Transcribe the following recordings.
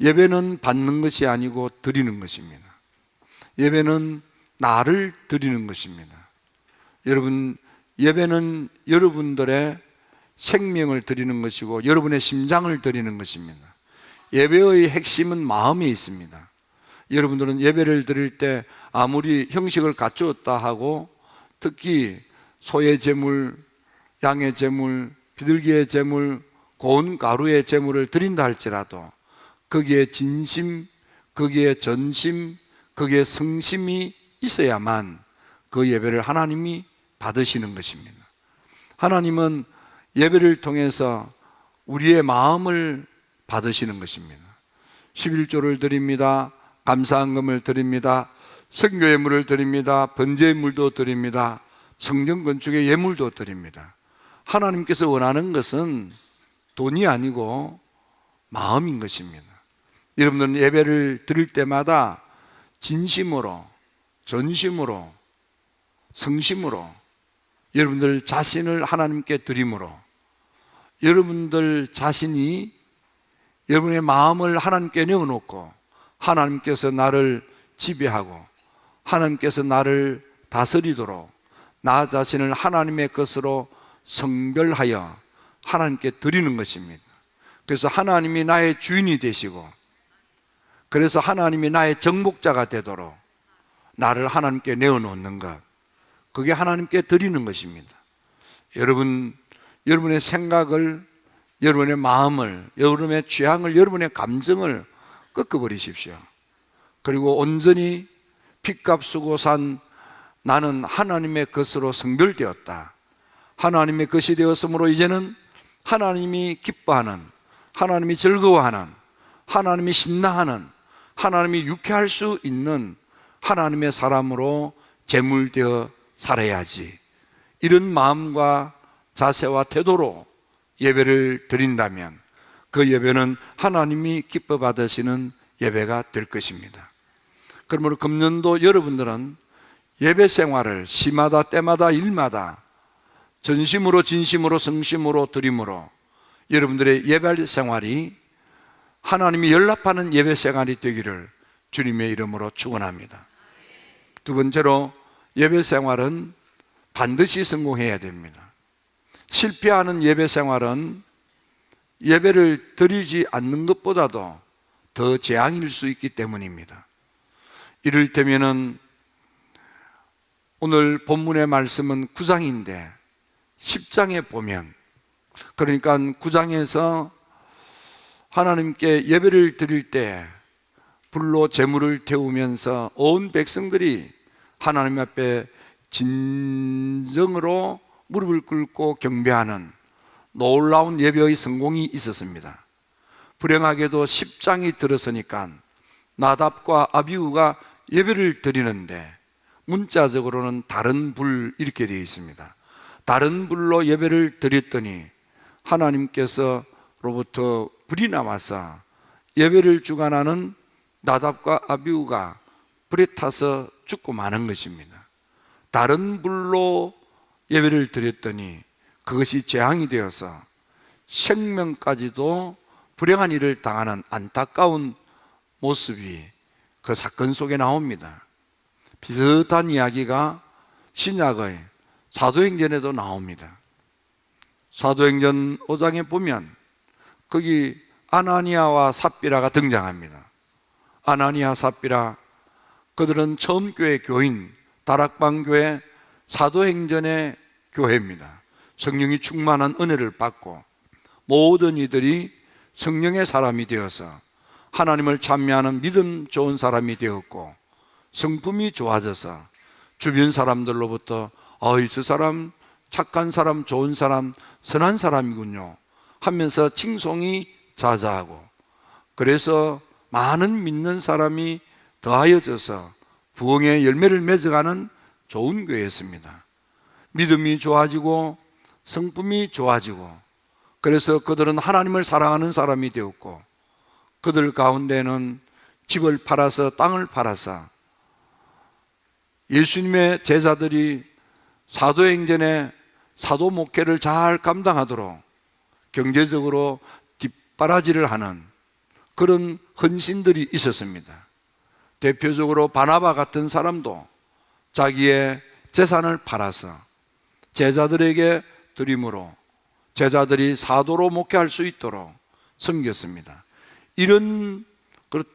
예배는 받는 것이 아니고 드리는 것입니다. 예배는 나를 드리는 것입니다. 여러분, 예배는 여러분들의 생명을 드리는 것이고 여러분의 심장을 드리는 것입니다. 예배의 핵심은 마음에 있습니다. 여러분들은 예배를 드릴 때 아무리 형식을 갖추었다 하고 특히 소의 제물, 양의 제물, 비둘기의 제물, 고운 가루의 제물을 드린다 할지라도 거기에 진심, 거기에 전심, 거기에 성심이 있어야만 그 예배를 하나님이 받으시는 것입니다. 하나님은 예배를 통해서 우리의 마음을 받으시는 것입니다. 11조를 드립니다. 감사한금을 드립니다. 선교 예물을 드립니다. 번제 예물도 드립니다. 성전 건축의 예물도 드립니다. 하나님께서 원하는 것은 돈이 아니고 마음인 것입니다. 여러분들은 예배를 드릴 때마다 진심으로, 전심으로, 성심으로 여러분들 자신을 하나님께 드림으로 여러분들 자신이 여러분의 마음을 하나님께 내어놓고 하나님께서 나를 지배하고 하나님께서 나를 다스리도록 나 자신을 하나님의 것으로 성별하여 하나님께 드리는 것입니다. 그래서 하나님이 나의 주인이 되시고 그래서 하나님이 나의 정복자가 되도록 나를 하나님께 내어놓는 것, 그게 하나님께 드리는 것입니다. 여러분, 여러분의 생각을, 여러분의 마음을, 여러분의 취향을, 여러분의 감정을 꺾어버리십시오. 그리고 온전히 핏값 쓰고 산 나는 하나님의 것으로 성별되었다, 하나님의 것이 되었으므로 이제는 하나님이 기뻐하는, 하나님이 즐거워하는, 하나님이 신나하는, 하나님이 유쾌할 수 있는 하나님의 사람으로 제물되어 살아야지, 이런 마음과 자세와 태도로 예배를 드린다면 그 예배는 하나님이 기뻐 받으시는 예배가 될 것입니다. 그러므로 금년도 여러분들은 예배 생활을 시마다 때마다 일마다 전심으로 진심으로 성심으로 드림으로 여러분들의 예배 생활이 하나님이 연락하는 예배 생활이 되기를 주님의 이름으로 축원합니다. 두 번째로, 예배 생활은 반드시 성공해야 됩니다. 실패하는 예배 생활은 예배를 드리지 않는 것보다도 더 재앙일 수 있기 때문입니다. 이를테면은 오늘 본문의 말씀은 9장인데 10장에 보면, 그러니까 9장에서 하나님께 예배를 드릴 때 불로 제물을 태우면서 온 백성들이 하나님 앞에 진정으로 무릎을 꿇고 경배하는 놀라운 예배의 성공이 있었습니다. 불행하게도 10장이 들어서니까 나답과 아비후가 예배를 드리는데 문자적으로는 다른 불 이렇게 되어 있습니다. 다른 불로 예배를 드렸더니 하나님께서로부터 불이 나와서 예배를 주관하는 나답과 아비후가 불에 타서 죽고 마는 것입니다. 다른 불로 예배를 드렸더니 그것이 재앙이 되어서 생명까지도 불행한 일을 당하는 안타까운 모습이 그 사건 속에 나옵니다. 비슷한 이야기가 신약의 사도행전에도 나옵니다. 사도행전 5장에 보면 거기 아나니아와 삽비라가 등장합니다. 아나니아, 삽비라, 그들은 처음 교회 교인, 다락방 교회 사도행전의 교회입니다. 성령이 충만한 은혜를 받고 모든 이들이 성령의 사람이 되어서 하나님을 찬미하는 믿음 좋은 사람이 되었고 성품이 좋아져서 주변 사람들로부터 저 사람 착한 사람, 좋은 사람, 선한 사람이군요 하면서 칭송이 자자하고, 그래서 많은 믿는 사람이 더하여져서 부흥의 열매를 맺어가는 좋은 교회였습니다. 믿음이 좋아지고 성품이 좋아지고, 그래서 그들은 하나님을 사랑하는 사람이 되었고, 그들 가운데는 집을 팔아서 땅을 팔아서 예수님의 제자들이 사도행전의 사도 목회를 잘 감당하도록 경제적으로 뒷바라지를 하는 그런 헌신들이 있었습니다. 대표적으로 바나바 같은 사람도 자기의 재산을 팔아서 제자들에게 드림으로 제자들이 사도로 목회할 수 있도록 섬겼습니다. 이런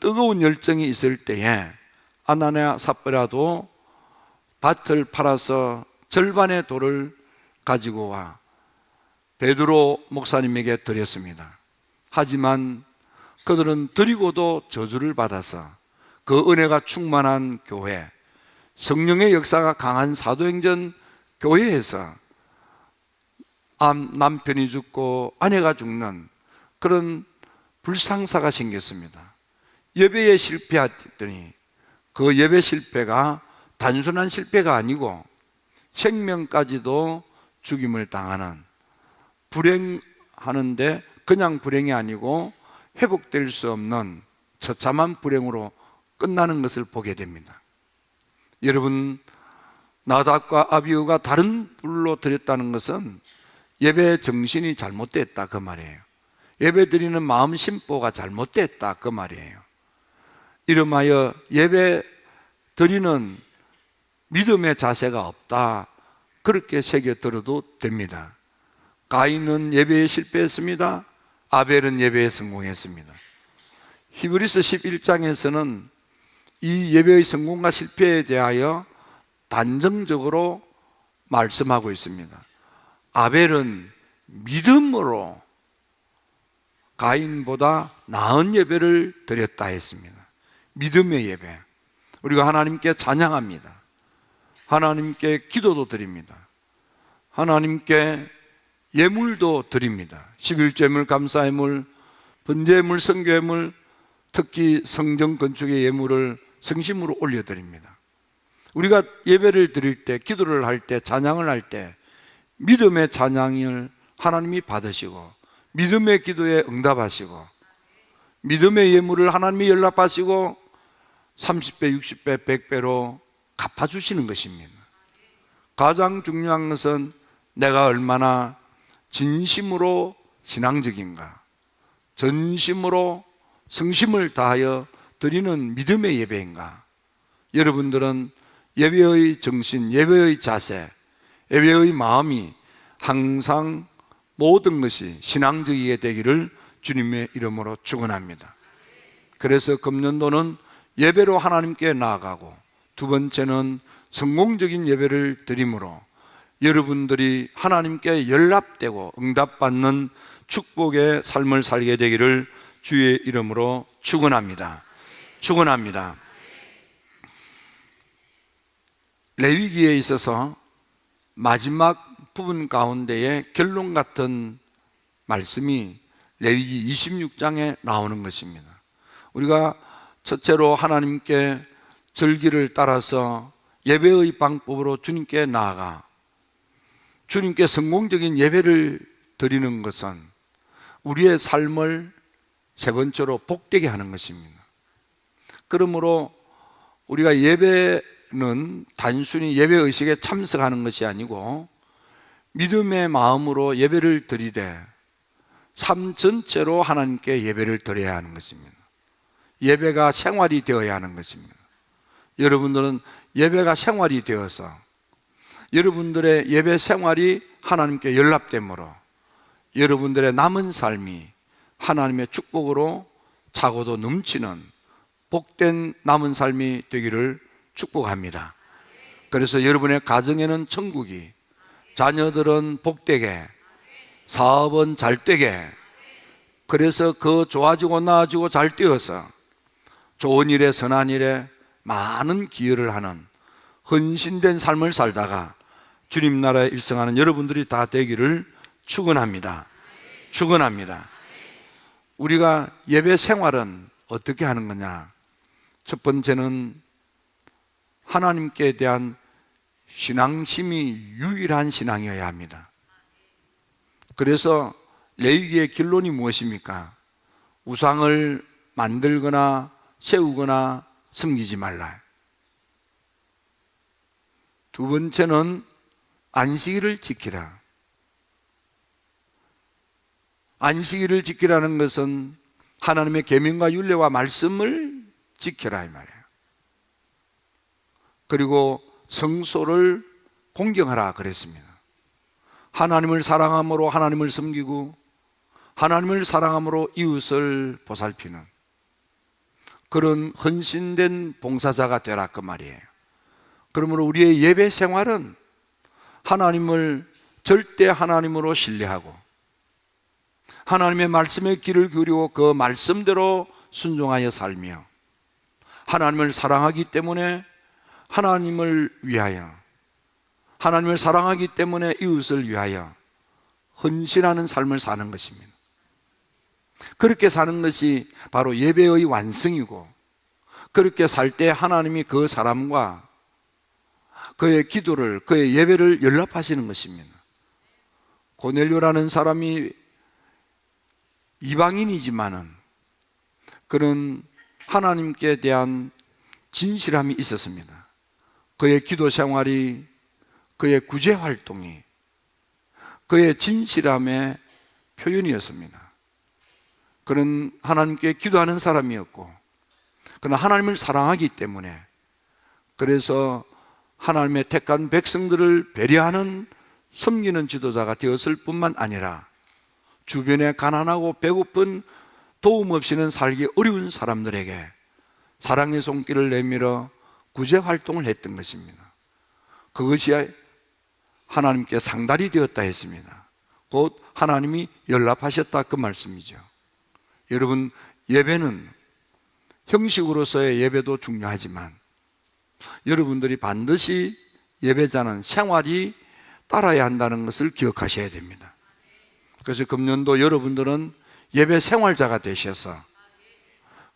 뜨거운 열정이 있을 때에 아나니아 삽비라도 밭을 팔아서 절반의 돌을 가지고 와 베드로 목사님에게 드렸습니다. 하지만 그들은 드리고도 저주를 받아서 그 은혜가 충만한 교회, 성령의 역사가 강한 사도행전 교회에서 남편이 죽고 아내가 죽는 그런 불상사가 생겼습니다. 예배에 실패했더니 그 예배 실패가 단순한 실패가 아니고 생명까지도 죽임을 당하는, 불행하는데 그냥 불행이 아니고 회복될 수 없는 처참한 불행으로 끝나는 것을 보게 됩니다. 여러분, 나답과 아비후가 다른 불로 드렸다는 것은 예배 정신이 잘못됐다 그 말이에요. 예배 드리는 마음 심보가 잘못됐다 그 말이에요. 이름하여 예배 드리는 믿음의 자세가 없다, 그렇게 새겨들어도 됩니다. 가인은 예배에 실패했습니다. 아벨은 예배에 성공했습니다. 히브리서 11장에서는 이 예배의 성공과 실패에 대하여 단정적으로 말씀하고 있습니다. 아벨은 믿음으로 가인보다 나은 예배를 드렸다 했습니다. 믿음의 예배. 우리가 하나님께 찬양합니다. 하나님께 기도도 드립니다. 하나님께 예물도 드립니다. 11제물, 감사예물, 번제예물, 성교예물, 특히 성전 건축의 예물을 성심으로 올려드립니다. 우리가 예배를 드릴 때, 기도를 할 때, 찬양을 할 때 믿음의 찬양을 하나님이 받으시고 믿음의 기도에 응답하시고 믿음의 예물을 하나님이 연락하시고 30배, 60배, 100배로 갚아주시는 것입니다. 가장 중요한 것은 내가 얼마나 진심으로 신앙적인가, 전심으로 성심을 다하여 드리는 믿음의 예배인가. 여러분들은 예배의 정신, 예배의 자세, 예배의 마음이 항상 모든 것이 신앙적이게 되기를 주님의 이름으로 축원합니다. 그래서 금년도는 예배로 하나님께 나아가고, 두 번째는 성공적인 예배를 드림으로 여러분들이 하나님께 연락되고 응답받는 축복의 삶을 살게 되기를 주의 이름으로 축원합니다. 축원합니다. 레위기에 있어서 마지막 부분 가운데에 결론 같은 말씀이 레위기 26장에 나오는 것입니다. 우리가 첫째로 하나님께 절기를 따라서 예배의 방법으로 주님께 나아가 주님께 성공적인 예배를 드리는 것은 우리의 삶을 세 번째로 복되게 하는 것입니다. 그러므로 우리가 예배는 단순히 예배의식에 참석하는 것이 아니고 믿음의 마음으로 예배를 드리되 삶 전체로 하나님께 예배를 드려야 하는 것입니다. 예배가 생활이 되어야 하는 것입니다. 여러분들은 예배가 생활이 되어서 여러분들의 예배 생활이 하나님께 연락되므로 여러분들의 남은 삶이 하나님의 축복으로 차고도 넘치는 복된 남은 삶이 되기를 축복합니다. 그래서 여러분의 가정에는 천국이, 자녀들은 복되게, 사업은 잘되게, 그래서 그 좋아지고 나아지고 잘 되어서 좋은 일에 선한 일에 많은 기여를 하는 헌신된 삶을 살다가 주님 나라에 입성하는 여러분들이 다 되기를 축원합니다. 축원합니다. 우리가 예배 생활은 어떻게 하는 거냐? 첫 번째는 하나님께 대한 신앙심이 유일한 신앙이어야 합니다. 그래서 레위기의 결론이 무엇입니까? 우상을 만들거나 세우거나 섬기지 말라. 두 번째는 안식일을 지키라. 안식일을 지키라는 것은 하나님의 계명과 율례와 말씀을 지켜라 이 말이에요. 그리고 성소를 공경하라 그랬습니다. 하나님을 사랑함으로 하나님을 섬기고 하나님을 사랑함으로 이웃을 보살피는 그런 헌신된 봉사자가 되라 그 말이에요. 그러므로 우리의 예배 생활은 하나님을 절대 하나님으로 신뢰하고 하나님의 말씀에 귀를 기울이고 그 말씀대로 순종하여 살며 하나님을 사랑하기 때문에 하나님을 위하여, 하나님을 사랑하기 때문에 이웃을 위하여 헌신하는 삶을 사는 것입니다. 그렇게 사는 것이 바로 예배의 완성이고, 그렇게 살 때 하나님이 그 사람과 그의 기도를, 그의 예배를 연락하시는 것입니다. 고넬료라는 사람이 이방인이지만은 그는 하나님께 대한 진실함이 있었습니다. 그의 기도 생활이, 그의 구제 활동이 그의 진실함의 표현이었습니다. 그는 하나님께 기도하는 사람이었고, 그는 하나님을 사랑하기 때문에, 그래서 하나님의 택한 백성들을 배려하는 섬기는 지도자가 되었을 뿐만 아니라 주변에 가난하고 배고픈 도움 없이는 살기 어려운 사람들에게 사랑의 손길을 내밀어 구제 활동을 했던 것입니다. 그것이 하나님께 상달이 되었다 했습니다. 곧 하나님이 연락하셨다 그 말씀이죠. 여러분, 예배는 형식으로서의 예배도 중요하지만 여러분들이 반드시 예배자는 생활이 따라야 한다는 것을 기억하셔야 됩니다. 그래서 금년도 여러분들은 예배 생활자가 되셔서,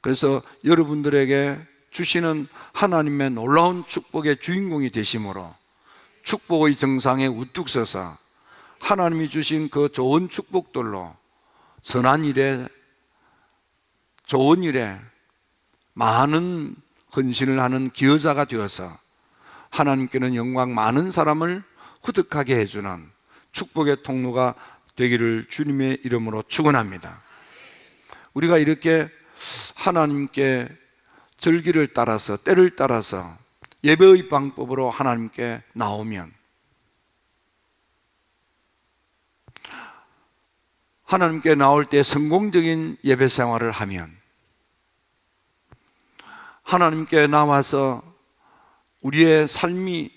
그래서 여러분들에게 주시는 하나님의 놀라운 축복의 주인공이 되심으로 축복의 정상에 우뚝 서서 하나님이 주신 그 좋은 축복들로 선한 일에, 좋은 일에 많은 헌신을 하는 기여자가 되어서 하나님께는 영광 많은 사람을 흡득하게 해주는 축복의 통로가 되기를 주님의 이름으로 축원합니다. 우리가 이렇게 하나님께 절기를 따라서, 때를 따라서 예배의 방법으로 하나님께 나오면, 하나님께 나올 때 성공적인 예배 생활을 하면, 하나님께 나와서 우리의 삶이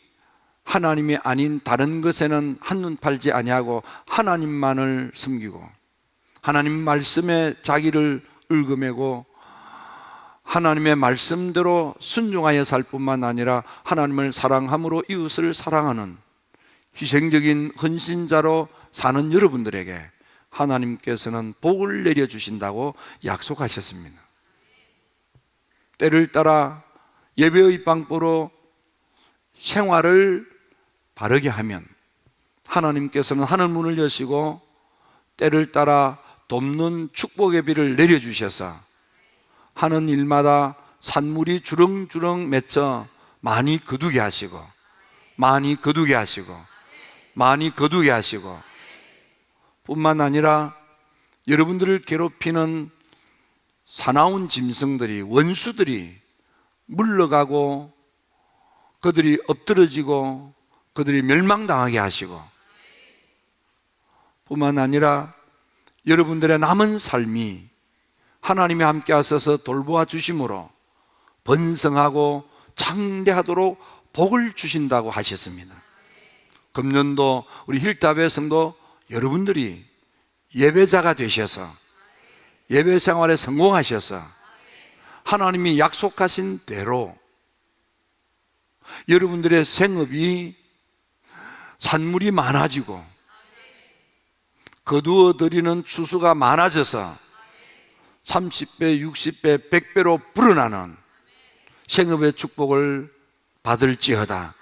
하나님이 아닌 다른 것에는 한눈 팔지 아니하고 하나님만을 섬기고 하나님 말씀에 자기를 얽어매고 하나님의 말씀대로 순종하여 살 뿐만 아니라 하나님을 사랑함으로 이웃을 사랑하는 희생적인 헌신자로 사는 여러분들에게 하나님께서는 복을 내려주신다고 약속하셨습니다. 때를 따라 예배의 방법으로 생활을 바르게 하면 하나님께서는 하늘 문을 여시고 때를 따라 돕는 축복의 비를 내려주셔서 하는 일마다 산물이 주렁주렁 맺혀 많이 거두게 하시고, 많이 거두게 하시고, 많이 거두게 하시고, 뿐만 아니라 여러분들을 괴롭히는 사나운 짐승들이, 원수들이 물러가고 그들이 엎드러지고 그들이 멸망당하게 하시고, 뿐만 아니라 여러분들의 남은 삶이 하나님이 함께 하셔서 돌보아 주심으로 번성하고 창대하도록 복을 주신다고 하셨습니다. 금년도 우리 힐답의 성도 여러분들이 예배자가 되셔서 예배 생활에 성공하셔서 하나님이 약속하신 대로 여러분들의 생업이 산물이 많아지고 거두어 드리는 추수가 많아져서 30배, 60배, 100배로 불어나는 생업의 축복을 받을지어다.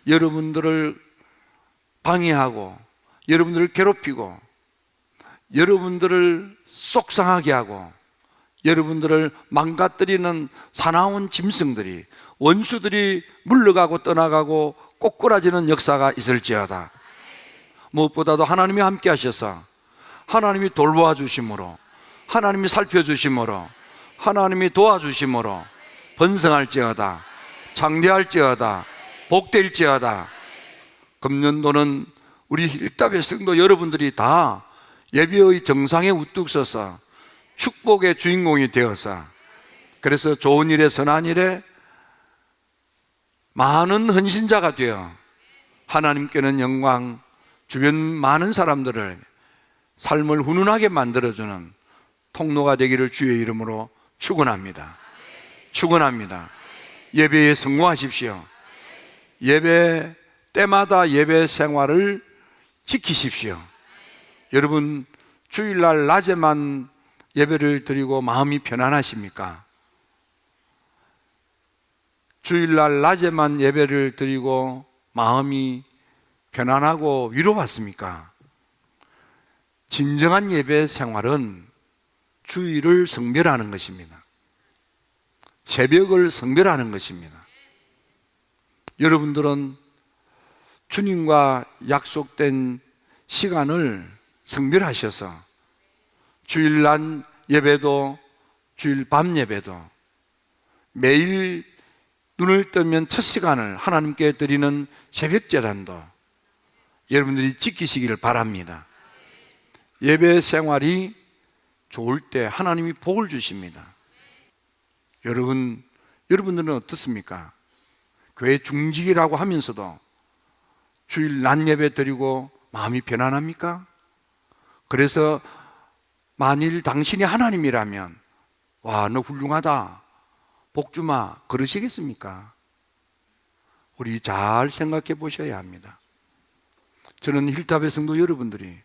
여러분들을 방해하고 여러분들을 괴롭히고 여러분들을 속상하게 하고 여러분들을 망가뜨리는 사나운 짐승들이, 원수들이 물러가고 떠나가고 꼬꾸라지는 역사가 있을지어다. 무엇보다도 하나님이 함께 하셔서 하나님이 돌보아 주심으로 하나님이 살펴주심으로, 하나님이 도와주심으로 번성할지어다, 창대할지어다, 복될지어다. 금년도는 우리 힐답의 성도 여러분들이 다 예배의 정상에 우뚝 서서 축복의 주인공이 되어서, 그래서 좋은 일에 선한 일에 많은 헌신자가 되어 하나님께는 영광, 주변 많은 사람들을 삶을 훈훈하게 만들어주는 통로가 되기를 주의 이름으로 축원합니다. 축원합니다. 예배에 성공하십시오. 예배 때마다 예배 생활을 지키십시오. 여러분, 주일날 낮에만 예배를 드리고 마음이 편안하십니까? 주일날 낮에만 예배를 드리고 마음이 편안하고 위로받습니까? 진정한 예배 생활은 주일을 성별하는 것입니다. 새벽을 성별하는 것입니다. 여러분들은 주님과 약속된 시간을 성별하셔서 주일 낮 예배도, 주일 밤 예배도 매일 눈을 뜨면 첫 시간을 하나님께 드리는 새벽 제단도 여러분들이 지키시기를 바랍니다. 예배 생활이 좋을 때 하나님이 복을 주십니다. 여러분들은 어떻습니까? 교회 중직이라고 하면서도 주일 낮 예배 드리고 마음이 편안합니까? 그래서 만일 당신이 하나님이라면 와, 너 훌륭하다, 복주마, 그러시겠습니까? 우리 잘 생각해 보셔야 합니다. 저는 힐탑의 성도 여러분들이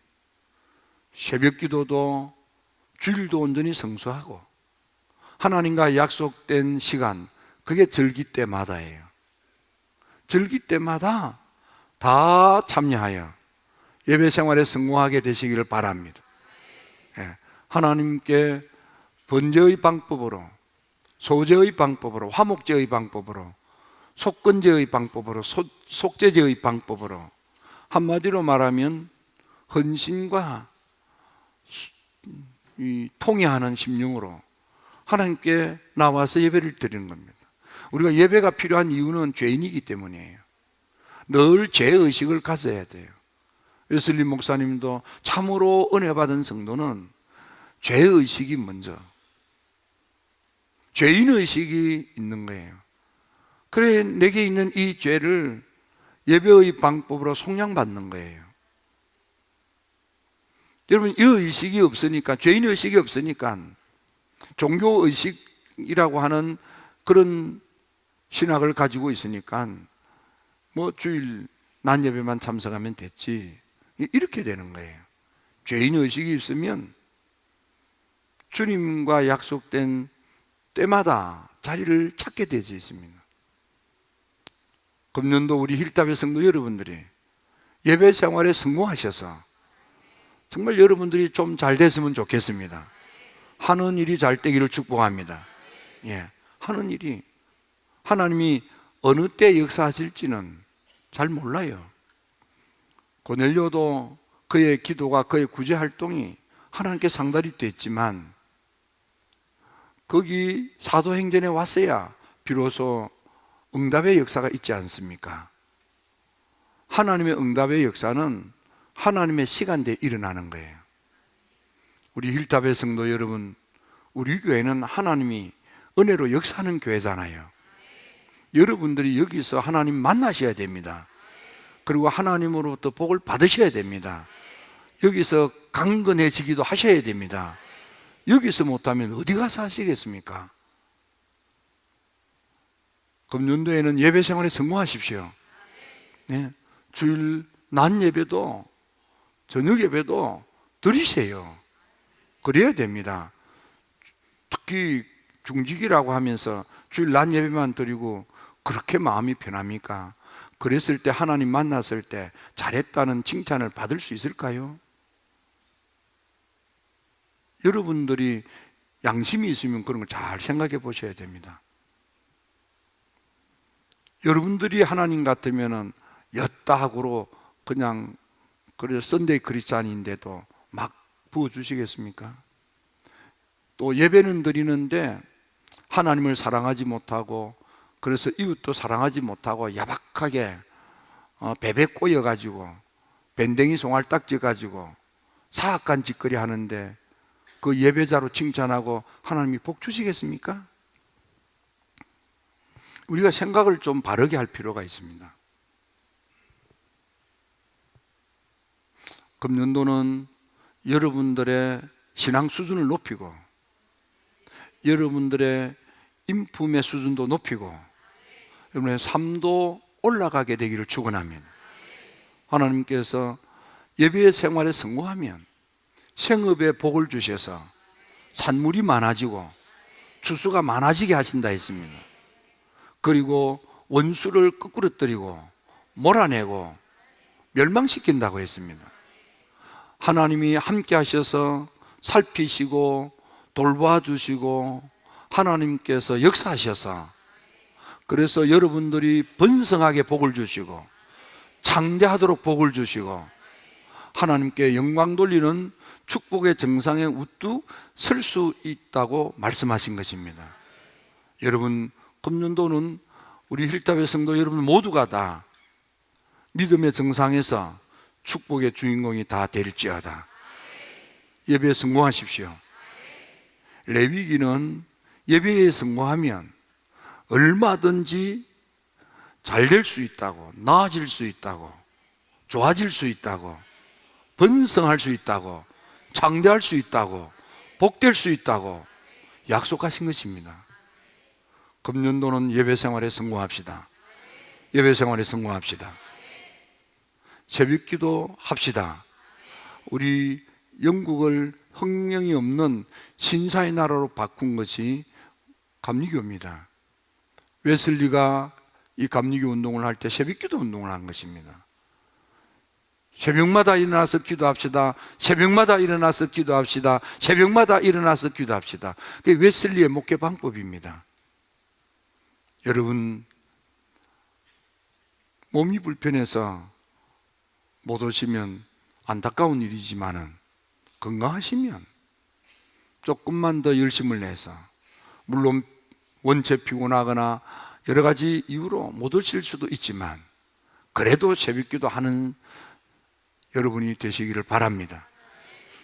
새벽 기도도 주일도 온전히 성수하고 하나님과 약속된 시간, 그게 절기 때마다예요. 절기 때마다 다 참여하여 예배 생활에 성공하게 되시기를 바랍니다. 하나님께 번제의 방법으로, 소제의 방법으로, 화목제의 방법으로, 속건제의 방법으로, 속죄제의 방법으로, 한마디로 말하면 헌신과 통회하는 심령으로 하나님께 나와서 예배를 드리는 겁니다. 우리가 예배가 필요한 이유는 죄인이기 때문이에요. 늘 죄의식을 가져야 돼요. 웨슬리 목사님도 참으로 은혜 받은 성도는 죄의식이 먼저, 죄인의식이 있는 거예요. 그래, 내게 있는 이 죄를 예배의 방법으로 속량받는 거예요. 여러분, 이 의식이 없으니까, 죄인의식이 없으니까 종교의식이라고 하는 그런 신학을 가지고 있으니까 뭐 주일 낮 예배만 참석하면 됐지, 이렇게 되는 거예요. 죄인의식이 있으면 주님과 약속된 때마다 자리를 찾게 되지 있습니다. 금년도 우리 힐답의 성도 여러분들이 예배 생활에 성공하셔서 정말 여러분들이 좀 잘 됐으면 좋겠습니다. 하는 일이 잘 되기를 축복합니다. 하는 일이, 하나님이 어느 때 역사하실지는 잘 몰라요. 고넬료도 그의 기도가, 그의 구제 활동이 하나님께 상달이 됐지만 거기 사도행전에 왔어야 비로소 응답의 역사가 있지 않습니까? 하나님의 응답의 역사는 하나님의 시간대에 일어나는 거예요. 우리 힐탑의 성도 여러분, 우리 교회는 하나님이 은혜로 역사하는 교회잖아요. 여러분들이 여기서 하나님 만나셔야 됩니다. 그리고 하나님으로부터 복을 받으셔야 됩니다. 여기서 강건해지기도 하셔야 됩니다. 여기서 못하면 어디 가서 하시겠습니까? 금년도에는 예배 생활에 성공하십시오. 주일 낮 예배도 저녁 예배도 드리세요. 그래야 됩니다. 특히 중직이라고 하면서 주일 낮 예배만 드리고 그렇게 마음이 편합니까? 그랬을 때 하나님 만났을 때 잘했다는 칭찬을 받을 수 있을까요? 여러분들이 양심이 있으면 그런 걸 잘 생각해 보셔야 됩니다. 여러분들이 하나님 같으면은 엿다하고로 그냥 그래서 썬데이 크리스찬인데도 막 부어주시겠습니까? 또 예배는 드리는데 하나님을 사랑하지 못하고, 그래서 이웃도 사랑하지 못하고 야박하게 베베 꼬여가지고 밴댕이 송알딱지 가지고 사악한 짓거리 하는데 그 예배자로 칭찬하고 하나님이 복 주시겠습니까? 우리가 생각을 좀 바르게 할 필요가 있습니다. 금년도는 여러분들의 신앙 수준을 높이고 여러분들의 인품의 수준도 높이고 여러분의 삶도 올라가게 되기를 축원합니다. 하나님께서 예배의 생활에 성공하면 생업에 복을 주셔서 산물이 많아지고 추수가 많아지게 하신다 했습니다. 그리고 원수를 끄꾸러뜨리고 몰아내고 멸망시킨다고 했습니다. 하나님이 함께 하셔서 살피시고 돌봐주시고 하나님께서 역사하셔서 그래서 여러분들이 번성하게 복을 주시고 창대하도록 복을 주시고 하나님께 영광 돌리는 축복의 정상에 우뚝 설 수 있다고 말씀하신 것입니다. 여러분, 금년도는 우리 힐탑의 성도 여러분 모두가 다 믿음의 정상에서 축복의 주인공이 다 될지어다. 예배에 성공하십시오. 레위기는 예배에 성공하면 얼마든지 잘 될 수 있다고, 나아질 수 있다고, 좋아질 수 있다고, 번성할 수 있다고, 창대할 수 있다고, 복될 수 있다고 약속하신 것입니다. 금년도는 예배 생활에 성공합시다. 예배 생활에 성공합시다. 새벽기도 합시다. 우리 영국을 혁명이 없는 신사의 나라로 바꾼 것이 감리교입니다. 웨슬리가 이 감리교 운동을 할 때 새벽기도 운동을 한 것입니다. 새벽마다 일어나서 기도합시다. 새벽마다 일어나서 기도합시다. 새벽마다 일어나서 기도합시다. 그게 웨슬리의 목회 방법입니다. 여러분, 몸이 불편해서 못 오시면 안타까운 일이지만은 건강하시면 조금만 더 열심을 내서, 물론 원체 피곤하거나 여러 가지 이유로 못 오실 수도 있지만 그래도 새벽기도 하는 여러분이 되시기를 바랍니다.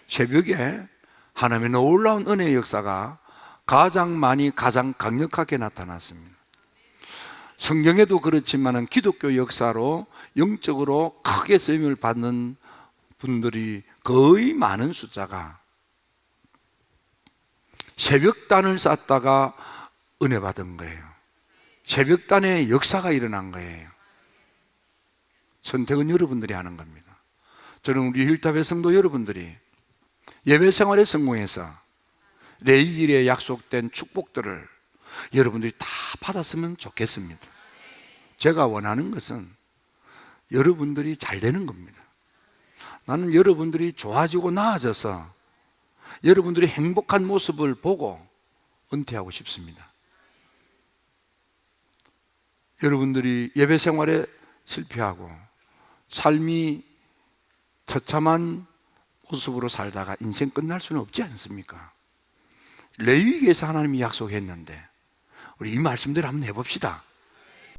새벽에 하나님의 놀라운 은혜의 역사가 가장 많이 가장 강력하게 나타났습니다. 성경에도 그렇지만 기독교 역사로 영적으로 크게 쓰임을 받는 분들이 거의 많은 숫자가 새벽단을 쌓다가 은혜 받은 거예요. 새벽단의 역사가 일어난 거예요. 선택은 여러분들이 하는 겁니다. 저는 우리 힐탑의 성도 여러분들이 예배 생활에 성공해서 레위기에 약속된 축복들을 여러분들이 다 받았으면 좋겠습니다. 제가 원하는 것은 여러분들이 잘 되는 겁니다. 나는 여러분들이 좋아지고 나아져서 여러분들이 행복한 모습을 보고 은퇴하고 싶습니다. 여러분들이 예배 생활에 실패하고 삶이 처참한 모습으로 살다가 인생 끝날 수는 없지 않습니까? 레위기에서 하나님이 약속했는데 우리 이 말씀대로 한번 해봅시다.